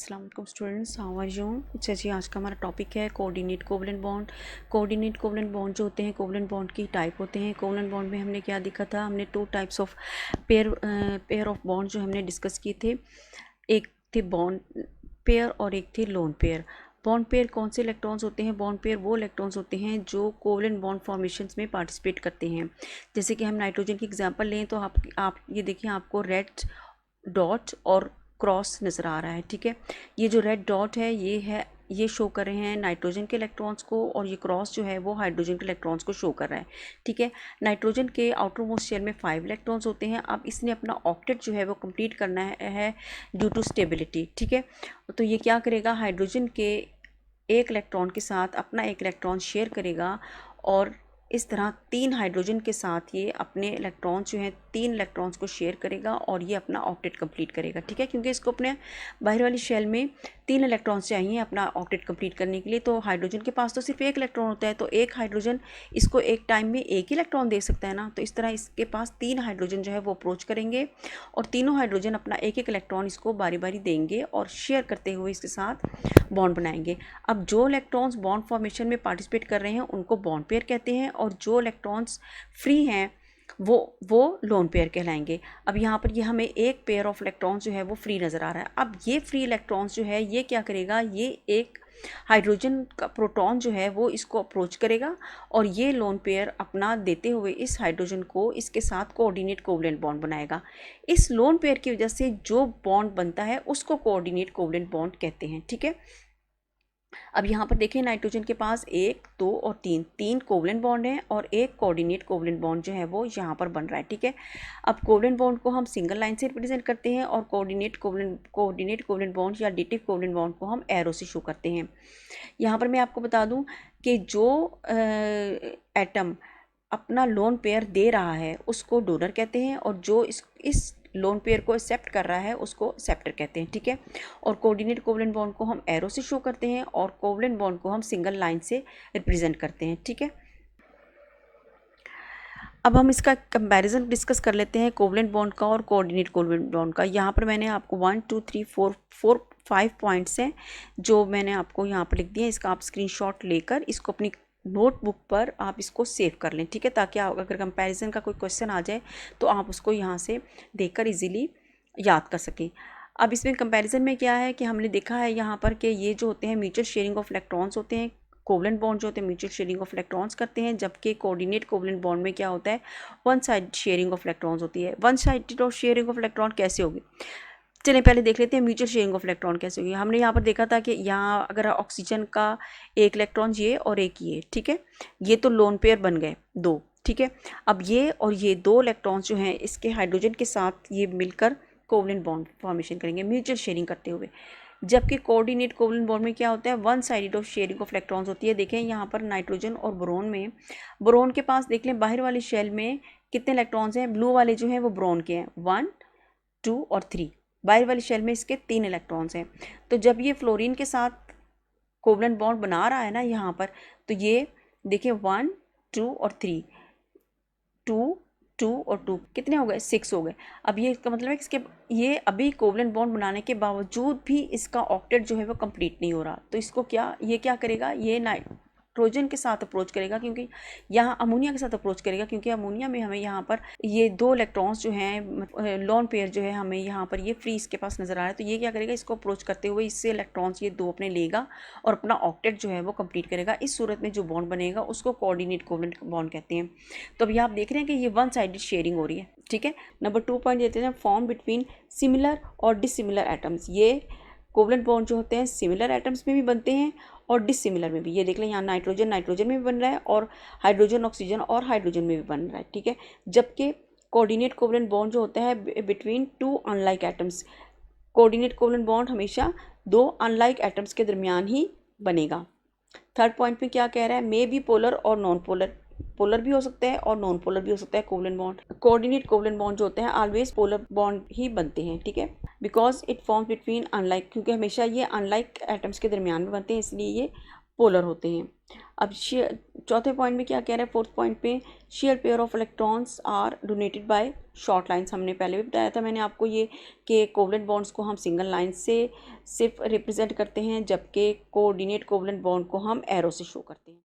अस्सलाम वालेकुम students, how are you. अच्छा जी, आज का हमारा टॉपिक है coordinate covalent bond. Coordinate covalent bond जो होते हैं, कोवलेंट बॉन्ड की टाइप होते हैं। कोवलेंट बॉन्ड में हमने क्या देखा था, हमने 2 types of pair of bond जो हमने डिस्कस किए थे। एक थे बॉन्ड पेयर और एक थे लोन पेयर। बॉन्ड पेयर कौन से इलेक्ट्रॉन्स होते हैं? बॉन्ड पेयर वो इलेक्ट्रॉन्स होते हैं जो कोवलेंट बॉन्ड फॉर्मेशंस में पार्टिसिपेट करते हैं। जैसे कि हम नाइट्रोजन की एग्जांपल लें तो आप ये देखिए, आपको रेड डॉट और क्रॉस नज़र आ रहा है। ठीक है, ये जो रेड डॉट है ये शो कर रहे हैं नाइट्रोजन के इलेक्ट्रॉन्स को, और ये क्रॉस जो है वो हाइड्रोजन के इलेक्ट्रॉन्स को शो कर रहा है। ठीक है, नाइट्रोजन के आउटर मोस्ट शेल में 5 इलेक्ट्रॉन्स होते हैं। अब इसने अपना ऑक्टेट जो है वो कंप्लीट करना है ड्यू टू स्टेबिलिटी। ठीक है, तो ये क्या करेगा, हाइड्रोजन के एक इलेक्ट्रॉन के साथ अपना एक इलेक्ट्रॉन शेयर करेगा, और इस तरह 3 हाइड्रोजन के साथ ये अपने इलेक्ट्रॉन्स जो हैं 3 इलेक्ट्रॉन्स को शेयर करेगा और ये अपना ऑक्टेट कंप्लीट करेगा। ठीक है, क्योंकि इसको अपने बाहर वाली शेल में 3 इलेक्ट्रॉन्स चाहिए अपना ऑक्टेट कंप्लीट करने के लिए। तो हाइड्रोजन के पास तो सिर्फ एक इलेक्ट्रॉन होता है, तो एक हाइड्रोजन इसको एक टाइम में एक ही इलेक्ट्रॉन दे सकता है ना। तो इस तरह इसके पास 3 हाइड्रोजन जो है वो अप्रोच करेंगे और तीनों हाइड्रोजन अपना एक एक इलेक्ट्रॉन इसको बारी बारी देंगे और शेयर करते हुए इसके साथ बॉन्ड बनाएंगे। अब जो इलेक्ट्रॉन्स बॉन्ड फॉर्मेशन में पार्टिसिपेट कर रहे हैं उनको बॉन्ड पेयर कहते हैं, और जो इलेक्ट्रॉन्स फ्री हैं वो लोन पेयर कहलाएंगे। अब यहाँ पर ये हमें एक पेयर ऑफ इलेक्ट्रॉन्स जो है वो फ्री नज़र आ रहा है। अब ये फ्री इलेक्ट्रॉन्स जो है ये क्या करेगा, ये एक हाइड्रोजन का प्रोटॉन जो है वो इसको अप्रोच करेगा और ये लोन पेयर अपना देते हुए इस हाइड्रोजन को इसके साथ कोऑर्डिनेट कोवलेंट बॉन्ड बनाएगा। इस लोन पेयर की वजह से जो बॉन्ड बनता है उसको कोऑर्डिनेट कोवलेंट बॉन्ड कहते हैं। ठीक है, अब यहाँ पर देखें, नाइट्रोजन के पास 1, 2 और 3 कोवलेंट बॉन्ड हैं और एक कोऑर्डिनेट कोवलेंट बॉन्ड जो है वो यहाँ पर बन रहा है। ठीक है, अब कोवलेंट बॉन्ड को हम सिंगल लाइन से रिप्रेजेंट करते हैं और कोऑर्डिनेट कोवलेंट बॉन्ड या एडिटिव कोवलेंट बॉन्ड को हम एरो से शो करते हैं। यहाँ पर मैं आपको बता दूँ कि जो एटम अपना लोन पेयर दे रहा है उसको डोनर कहते हैं, और जो इस लोन पेयर को एक्सेप्ट कर रहा है उसको एक्सेप्टर कहते हैं। ठीक है, और कोऑर्डिनेट कोवलेंट बॉन्ड को हम एरो से शो करते हैं और कोवलेंट बॉन्ड को हम सिंगल लाइन से रिप्रेजेंट करते हैं। ठीक है, अब हम इसका कंपैरिजन डिस्कस कर लेते हैं कोवलेंट बॉन्ड का और कोऑर्डिनेट कोवलेंट बॉन्ड का। यहाँ पर मैंने आपको 1 2 3 4 5 पॉइंट्स हैं जो मैंने आपको यहाँ पर लिख दिया। इसका आप स्क्रीनशॉट लेकर इसको अपनी नोटबुक पर आप इसको सेव कर लें। ठीक है, ताकि आप अगर कंपैरिजन का कोई क्वेश्चन आ जाए तो आप उसको यहाँ से देखकर इजीली याद कर सकें। अब इसमें कंपैरिजन में क्या है कि हमने देखा है यहाँ पर कि ये जो होते हैं म्यूचुअल शेयरिंग ऑफ इलेक्ट्रॉन्स होते हैं। कोवलेंट बॉन्ड जो होते हैं म्यूचुअल शेयरिंग ऑफ इलेक्ट्रॉन्स करते हैं, जबकि कोऑर्डिनेट कोवलेंट बॉन्ड में क्या होता है, one side sharing of electrons होती है। One side of sharing of electron कैसे होगी, चलिए पहले देख लेते हैं म्यूचुअल शेयरिंग ऑफ इलेक्ट्रॉन कैसे होगी। हमने यहाँ पर देखा था कि यहाँ अगर ऑक्सीजन का एक इलेक्ट्रॉन ये और एक ये, ठीक है, ये तो लोन पेयर बन गए 2। ठीक है, अब ये और ये 2 इलेक्ट्रॉन्स जो हैं इसके हाइड्रोजन के साथ ये मिलकर कोवलेंट बॉन्ड फॉर्मेशन करेंगे म्यूचुअल शेयरिंग करते हुए। जबकि कोऑर्डिनेट कोवलेंट बॉन्ड में क्या होता है, one sided of sharing of electrons होती है। देखें यहाँ पर नाइट्रोजन और बोरोन में, बोरोन के पास देख लें बाहर वाली शेल में कितने इलेक्ट्रॉन्स हैं, ब्लू वाले जो हैं वो बोरोन के हैं 1 2 और 3, बाहर वाली शेल में इसके 3 इलेक्ट्रॉन्स हैं। तो जब ये फ्लोरीन के साथ कोवलेंट बॉन्ड बना रहा है ना यहाँ पर, तो ये देखिए 1 2 और 3, 2 2 और 2 कितने हो गए, 6 हो गए। अब ये इसका मतलब है कि इसके ये अभी कोवलेंट बॉन्ड बनाने के बावजूद भी इसका ऑक्टेट जो है वो कंप्लीट नहीं हो रहा। तो इसको ये क्या करेगा, ये नाइट्रोजन के साथ अप्रोच करेगा, क्योंकि यहाँ अमोनिया के साथ अप्रोच करेगा, क्योंकि अमोनिया में हमें यहाँ पर ये 2 इलेक्ट्रॉन्स जो हैं लोन पेयर जो है हमें यहाँ पर ये फ्री इसके पास नज़र आ रहा है। तो ये क्या करेगा, इसको अप्रोच करते हुए इससे इलेक्ट्रॉन्स ये 2 अपने लेगा और अपना ऑक्टेट जो है वो कंप्लीट करेगा। इस सूरत में जो बॉन्ड बनेगा उसको कोऑर्डिनेट कोवलेंट बॉन्ड कहते हैं। तो अभी आप देख रहे हैं कि ये वन साइडेड शेयरिंग हो रही है। ठीक है, नंबर 2 पॉइंट देते हैं, फॉर्म बिटवीन सिमिलर और डिसिमिलर एटम्स। ये कोवलेंट बॉन्ड जो होते हैं सिमिलर एटम्स में भी बनते हैं और डिसिमिलर में भी। ये देख लें यहाँ नाइट्रोजन नाइट्रोजन में भी बन रहा है और हाइड्रोजन ऑक्सीजन और हाइड्रोजन में भी बन रहा है। ठीक है, जबकि कोऑर्डिनेट कोवलेंट बॉन्ड जो होता है between 2 unlike atoms, coordinate covalent bond हमेशा 2 अनलाइक एटम्स के दरमियान ही बनेगा। थर्ड पॉइंट में क्या कह रहा है, मे बी पोलर और नॉन पोलर, पोलर भी हो सकता है और नॉन पोलर भी हो सकता है covalent bond. Coordinate covalent bond जो होते हैं ऑलवेज पोलर बॉन्ड ही बनते हैं। ठीक है, because it forms between unlike, क्योंकि हमेशा ये अनलाइक एटम्स के दरमियान में बनते हैं, इसलिए ये पोलर होते हैं। अब शेयर, चौथे पॉइंट में क्या कह रहा है, फोर्थ पॉइंट पे, shared pair of electrons are donated by short lines. हमने पहले भी बताया था मैंने आपको ये कि कोवलेंट बॉन्ड्स को हम सिंगल लाइन से सिर्फ रिप्रेजेंट करते हैं, जबकि कोऑर्डिनेट कोवलेंट बॉन्ड को हम एरो से शो करते हैं।